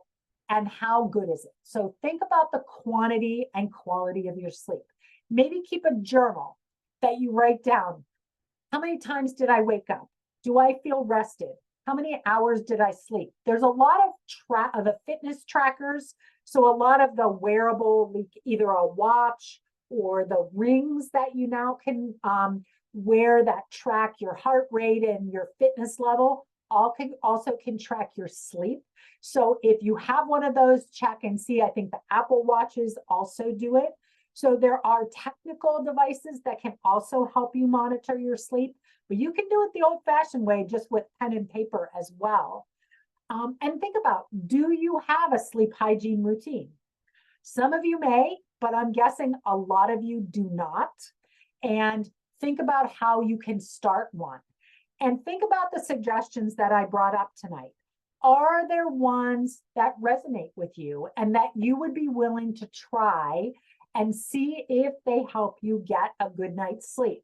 and how good is it? So think about the quantity and quality of your sleep. Maybe keep a journal that you write down. How many times did I wake up? Do I feel rested? How many hours did I sleep? There's a lot of the fitness trackers. So a lot of the wearable, either a watch or the rings that you now can wear that track your heart rate and your fitness level, also can track your sleep. So if you have one of those, check and see. I think the Apple Watches also do it. So there are technical devices that can also help you monitor your sleep, but you can do it the old-fashioned way, just with pen and paper as well. And think about, do you have a sleep hygiene routine? Some of you may, but I'm guessing a lot of you do not. And think about how you can start one. And think about the suggestions that I brought up tonight. Are there ones that resonate with you and that you would be willing to try and see if they help you get a good night's sleep?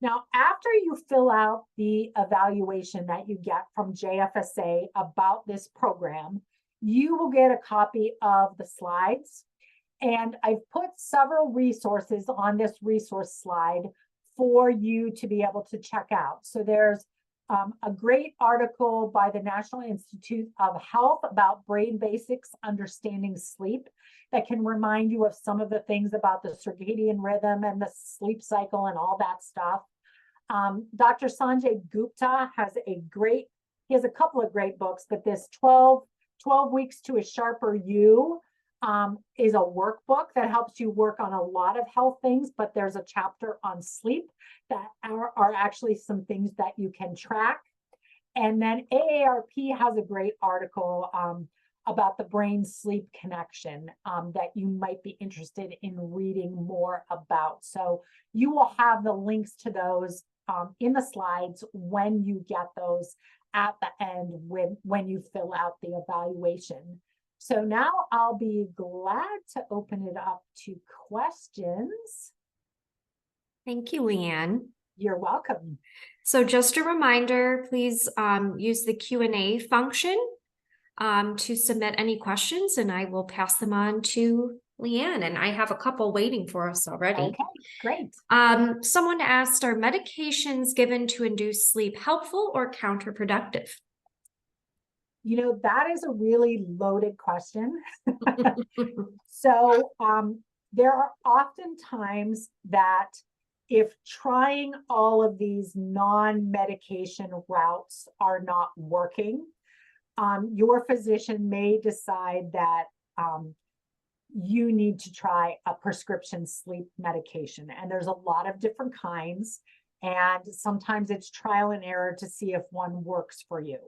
Now, after you fill out the evaluation that you get from JFSA about this program, you will get a copy of the slides. And I've put several resources on this resource slide for you to be able to check out. So there's a great article by the National Institute of Health about brain basics, understanding sleep, that can remind you of some of the things about the circadian rhythm and the sleep cycle and all that stuff. Dr. Sanjay Gupta he has a couple of great books, but this 12 Weeks to a Sharper You is a workbook that helps you work on a lot of health things, but there's a chapter on sleep that are actually some things that you can track. And then AARP has a great article about the brain sleep connection that you might be interested in reading more about. So you will have the links to those in the slides when you get those at the end when you fill out the evaluation. So now I'll be glad to open it up to questions. Thank you, Leanne. You're welcome. So just a reminder, please use the Q&A function to submit any questions, and I will pass them on to Leanne. And I have a couple waiting for us already. Okay, great. Someone asked, are medications given to induce sleep helpful or counterproductive? You know, that is a really loaded question. So there are often times that if trying all of these non-medication routes are not working, your physician may decide that you need to try a prescription sleep medication. And there's a lot of different kinds. And sometimes it's trial and error to see if one works for you.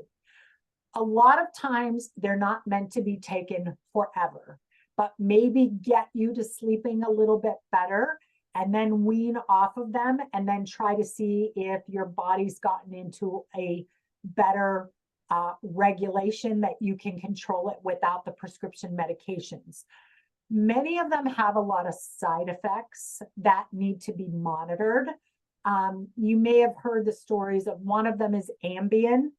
A lot of times they're not meant to be taken forever, but maybe get you to sleeping a little bit better and then wean off of them and then try to see if your body's gotten into a better regulation that you can control it without the prescription medications. Many of them have a lot of side effects that need to be monitored. You may have heard the stories of one of them is Ambien.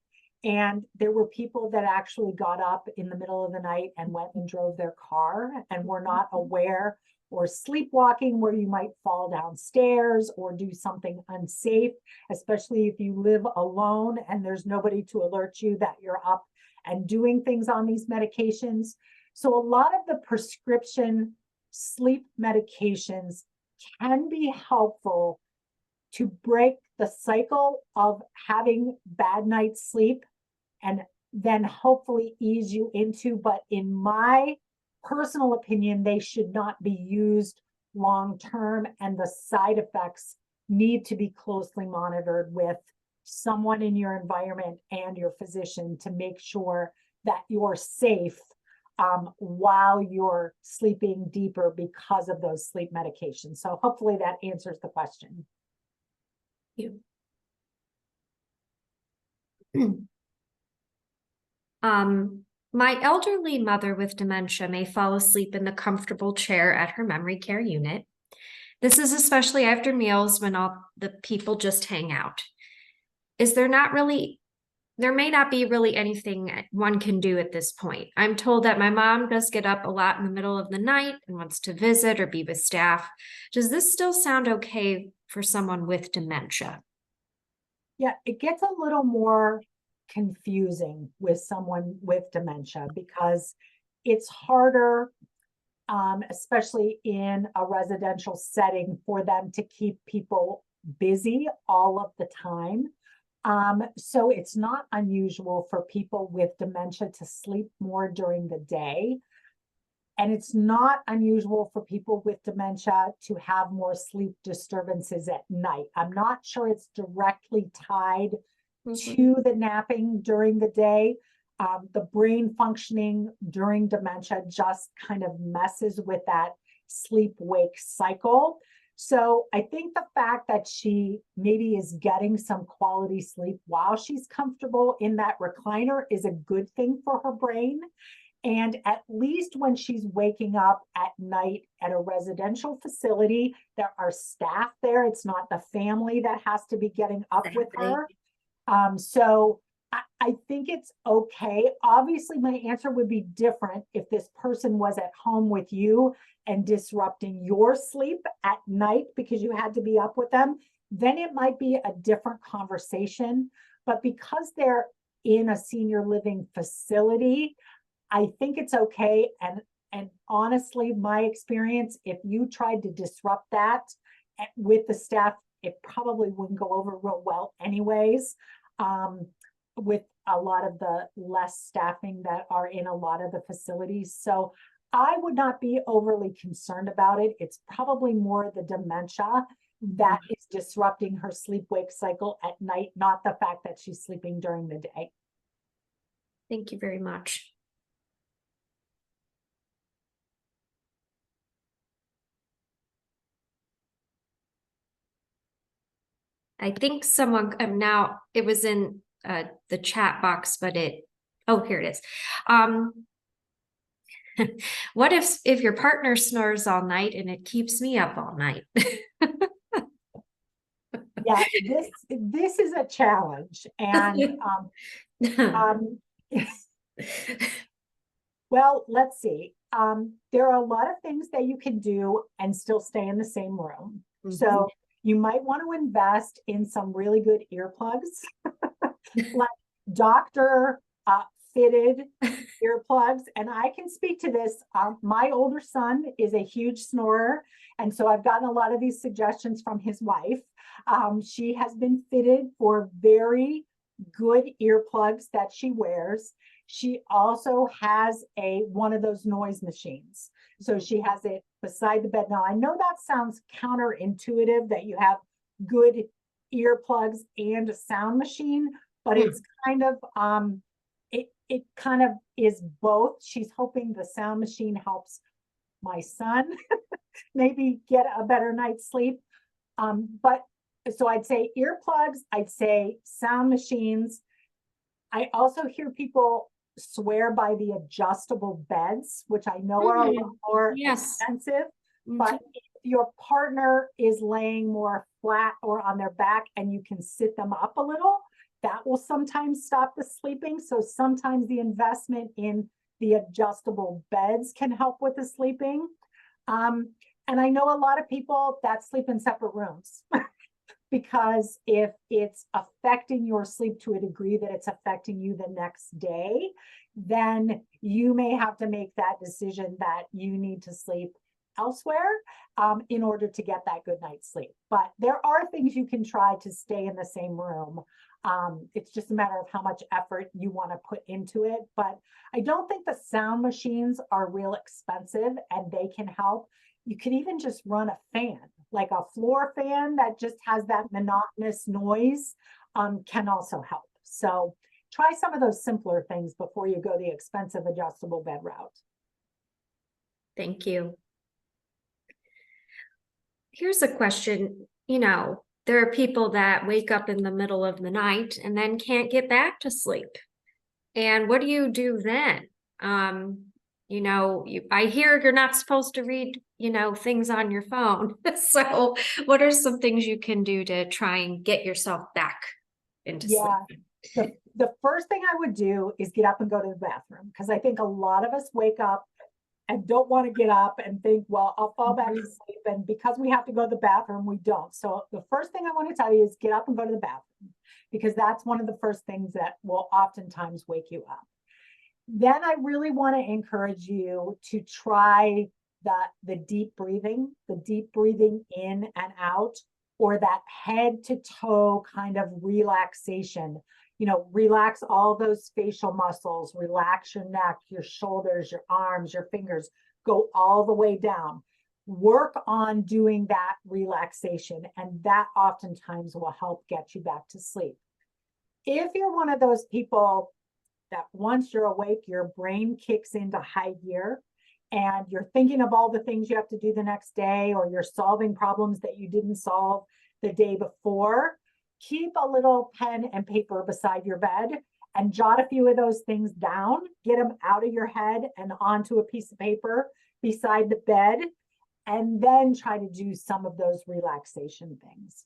And there were people that actually got up in the middle of the night and went and drove their car and were not aware, or sleepwalking where you might fall downstairs or do something unsafe, especially if you live alone and there's nobody to alert you that you're up and doing things on these medications. So a lot of the prescription sleep medications can be helpful to break the cycle of having bad night's sleep and then hopefully ease you into, but in my personal opinion, they should not be used long-term, and the side effects need to be closely monitored with someone in your environment and your physician to make sure that you're safe while you're sleeping deeper because of those sleep medications. So hopefully that answers the question. You. My elderly mother with dementia may fall asleep in the comfortable chair at her memory care unit. This is especially after meals when all the people just hang out. Is there not really there may not be really anything one can do at this point. I'm told that my mom does get up a lot in the middle of the night and wants to visit or be with staff. Does this still sound okay for someone with dementia? Yeah, it gets a little more confusing with someone with dementia because it's harder, especially in a residential setting, for them to keep people busy all of the time. So it's not unusual for people with dementia to sleep more during the day. And it's not unusual for people with dementia to have more sleep disturbances at night. I'm not sure it's directly tied to the napping during the day. The brain functioning during dementia just kind of messes with that sleep-wake cycle. So I think the fact that she maybe is getting some quality sleep while she's comfortable in that recliner is a good thing for her brain. And at least when she's waking up at night at a residential facility, there are staff there. It's not the family that has to be getting up with her. So I think it's okay. Obviously, my answer would be different if this person was at home with you and disrupting your sleep at night because you had to be up with them. Then it might be a different conversation. But because they're in a senior living facility, I think it's okay. And honestly, my experience, if you tried to disrupt that with the staff, it probably wouldn't go over real well anyways. With a lot of the less staffing that are in a lot of the facilities. So I would not be overly concerned about it. It's probably more the dementia that is disrupting her sleep-wake cycle at night, not the fact that she's sleeping during the day. Thank you very much. I think someone now it was in the chat box, but oh, here it is. What if your partner snores all night and it keeps me up all night? Yeah, this is a challenge. And um, well, let's see. There are a lot of things that you can do and still stay in the same room. So you might want to invest in some really good earplugs, like doctor fitted earplugs. And I can speak to this. My older son is a huge snorer. And so I've gotten a lot of these suggestions from his wife. She has been fitted for very good earplugs that she wears. She also has one of those noise machines. So she has it beside the bed. Now, I know that sounds counterintuitive that you have good earplugs and a sound machine, but it's kind of it kind of is both. She's hoping the sound machine helps my son maybe get a better night's sleep. But so I'd say earplugs, I'd say sound machines. I also hear people swear by the adjustable beds, which I know are a little more expensive. But if your partner is laying more flat or on their back and you can sit them up a little, that will sometimes stop the sleeping. So sometimes the investment in the adjustable beds can help with the sleeping. And I know a lot of people that sleep in separate rooms. Because if it's affecting your sleep to a degree that it's affecting you the next day, then you may have to make that decision that you need to sleep elsewhere in order to get that good night's sleep. But there are things you can try to stay in the same room. It's just a matter of how much effort you want to put into it. But I don't think the sound machines are real expensive and they can help. You can even just run a fan, like a floor fan that just has that monotonous noise, can also help. So try some of those simpler things before you go the expensive adjustable bed route. Thank you. Here's a question. There are people that wake up in the middle of the night and then can't get back to sleep. And what do you do then? I hear you're not supposed to read, things on your phone. So what are some things you can do to try and get yourself back into sleep? the first thing I would do is get up and go to the bathroom, because I think a lot of us wake up and don't want to get up and think, well, I'll fall back to sleep. And because we have to go to the bathroom, we don't. So the first thing I want to tell you is get up and go to the bathroom, because that's one of the first things that will oftentimes wake you up. Then I really want to encourage you to try the deep breathing in and out, or that head to toe kind of relaxation. Relax all those facial muscles, relax your neck, your shoulders, your arms, your fingers, go all the way down. Work on doing that relaxation, and that oftentimes will help get you back to sleep. If you're one of those people that once you're awake, your brain kicks into high gear and you're thinking of all the things you have to do the next day, or you're solving problems that you didn't solve the day before, keep a little pen and paper beside your bed and jot a few of those things down, get them out of your head and onto a piece of paper beside the bed, and then try to do some of those relaxation things.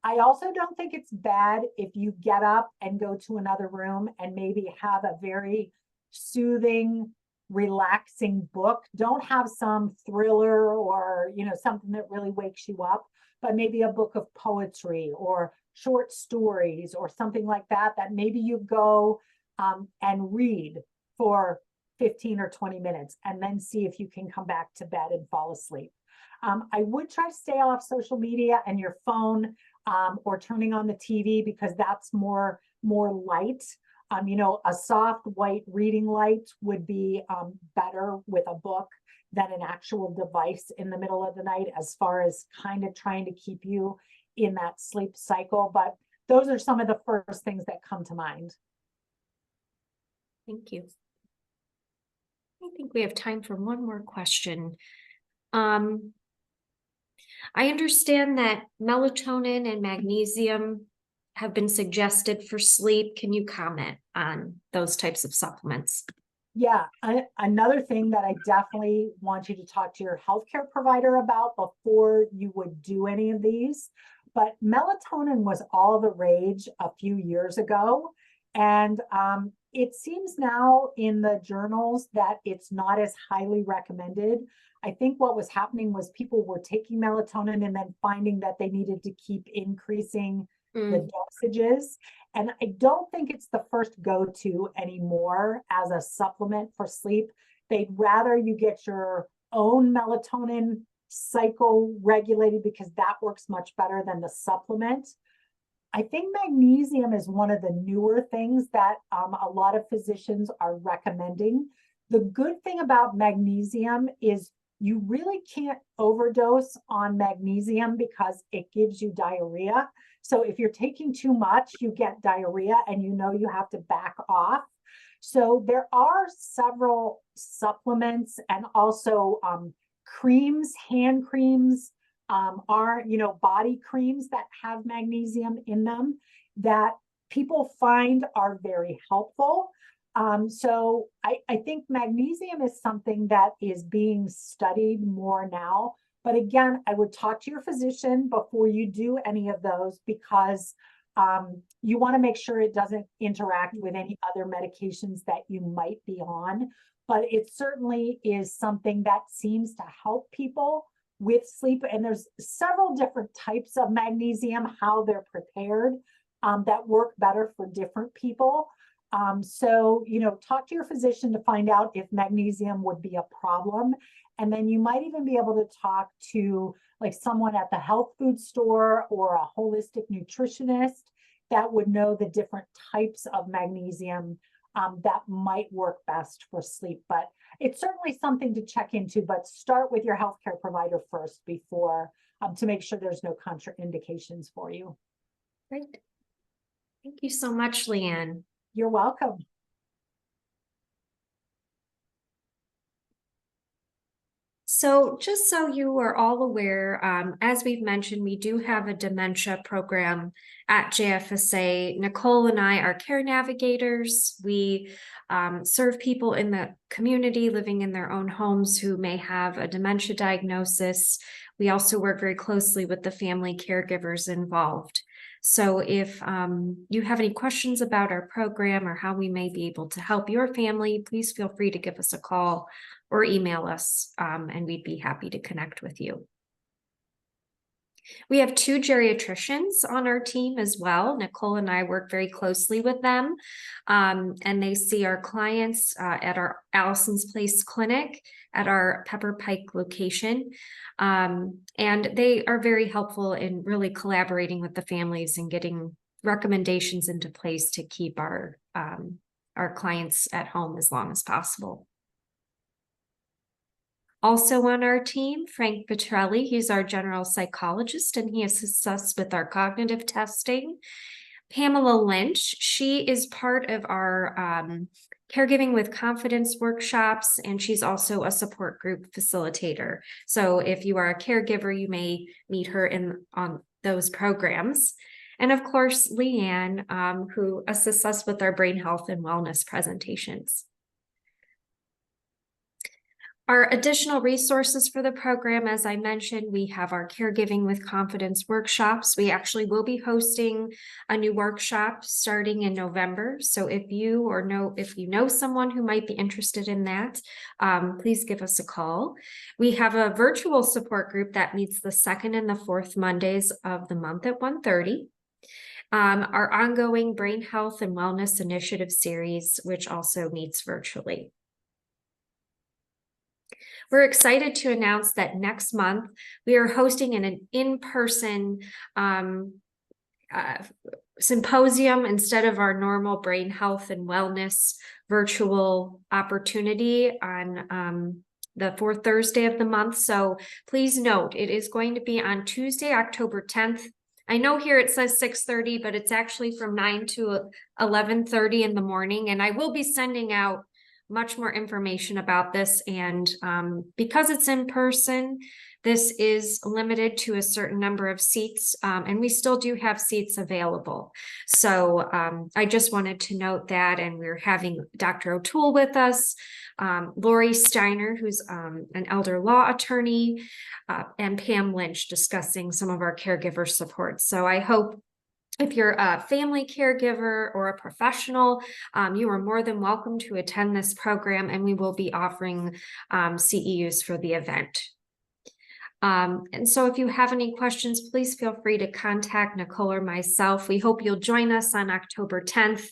I also don't think it's bad if you get up and go to another room and maybe have a very soothing, relaxing book. Don't have some thriller or, something that really wakes you up, but maybe a book of poetry or short stories or something like that, that maybe you go and read for 15 or 20 minutes and then see if you can come back to bed and fall asleep. I would try to stay off social media and your phone, or turning on the TV, because that's more light. A soft white reading light would be better with a book than an actual device in the middle of the night, as far as kind of trying to keep you in that sleep cycle. But those are some of the first things that come to mind. Thank you. I think we have time for one more question. I understand that melatonin and magnesium have been suggested for sleep. Can you comment on those types of supplements? Yeah, another thing that I definitely want you to talk to your healthcare provider about before you would do any of these. But melatonin was all the rage a few years ago. And it seems now in the journals that it's not as highly recommended. I think what was happening was people were taking melatonin and then finding that they needed to keep increasing the dosages. And I don't think it's the first go-to anymore as a supplement for sleep. They'd rather you get your own melatonin cycle regulated, because that works much better than the supplement. I think magnesium is one of the newer things that a lot of physicians are recommending. The good thing about magnesium is you really can't overdose on magnesium because it gives you diarrhea. So if you're taking too much, you get diarrhea and you have to back off. So there are several supplements and also creams, hand creams, body creams that have magnesium in them that people find are very helpful. So I think magnesium is something that is being studied more now. But again, I would talk to your physician before you do any of those, because you want to make sure it doesn't interact with any other medications that you might be on. But it certainly is something that seems to help people with sleep. And there's several different types of magnesium, how they're prepared, that work better for different people. So, talk to your physician to find out if magnesium would be a problem. And then you might even be able to talk to like someone at the health food store or a holistic nutritionist that would know the different types of magnesium that might work best for sleep. But it's certainly something to check into, but start with your healthcare provider first before to make sure there's no contraindications for you. Great. Thank you so much, Leanne. You're welcome. So just so you are all aware, as we've mentioned, we do have a dementia program at JFSA. Nicole and I are care navigators. We serve people in the community living in their own homes who may have a dementia diagnosis. We also work very closely with the family caregivers involved. So if you have any questions about our program or how we may be able to help your family, please feel free to give us a call or email us, and we'd be happy to connect with you. We have 2 geriatricians on our team as well. Nicole and I work very closely with them, and they see our clients at our Allison's Place clinic at our Pepper Pike location. And they are very helpful in really collaborating with the families and getting recommendations into place to keep our clients at home as long as possible. Also on our team, Frank Petrelli, he's our general psychologist, and he assists us with our cognitive testing. Pamela Lynch, she is part of our Caregiving with Confidence workshops, and she's also a support group facilitator. So if you are a caregiver, you may meet her on those programs. And of course, Leanne, who assists us with our brain health and wellness presentations. Our additional resources for the program, as I mentioned, we have our Caregiving with Confidence workshops. We actually will be hosting a new workshop starting in November. So if you know someone who might be interested in that, please give us a call. We have a virtual support group that meets the 2nd and the 4th Mondays of the month at 1:30. Our ongoing Brain Health and Wellness Initiative series, which also meets virtually. We're excited to announce that next month we are hosting an in-person symposium instead of our normal brain health and wellness virtual opportunity on the 4th Thursday of the month. So please note, it is going to be on Tuesday, October 10th. I know here it says 6:30, but it's actually from 9 to 11:30 in the morning. And I will be sending out much more information about this. And because it's in person, this is limited to a certain number of seats, and we still do have seats available. So I just wanted to note that, and we're having Dr. O'Toole with us, Lori Steiner, who's an elder law attorney, and Pam Lynch discussing some of our caregiver support. So I hope if you're a family caregiver or a professional, you are more than welcome to attend this program, and we will be offering CEUs for the event. And so if you have any questions, please feel free to contact Nicole or myself. We hope you'll join us on October 10th.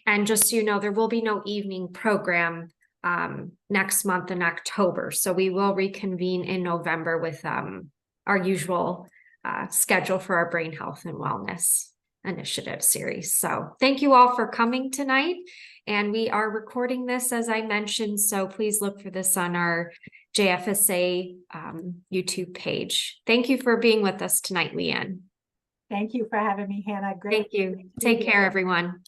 And just so you know, there will be no evening program next month in October. So we will reconvene in November with our usual schedule for our Brain Health and Wellness Initiative series. So thank you all for coming tonight. And we are recording this, as I mentioned, so please look for this on our JFSA YouTube page. Thank you for being with us tonight, Leanne. Thank you for having me, Hannah. Great. Thank you. Take care, everyone.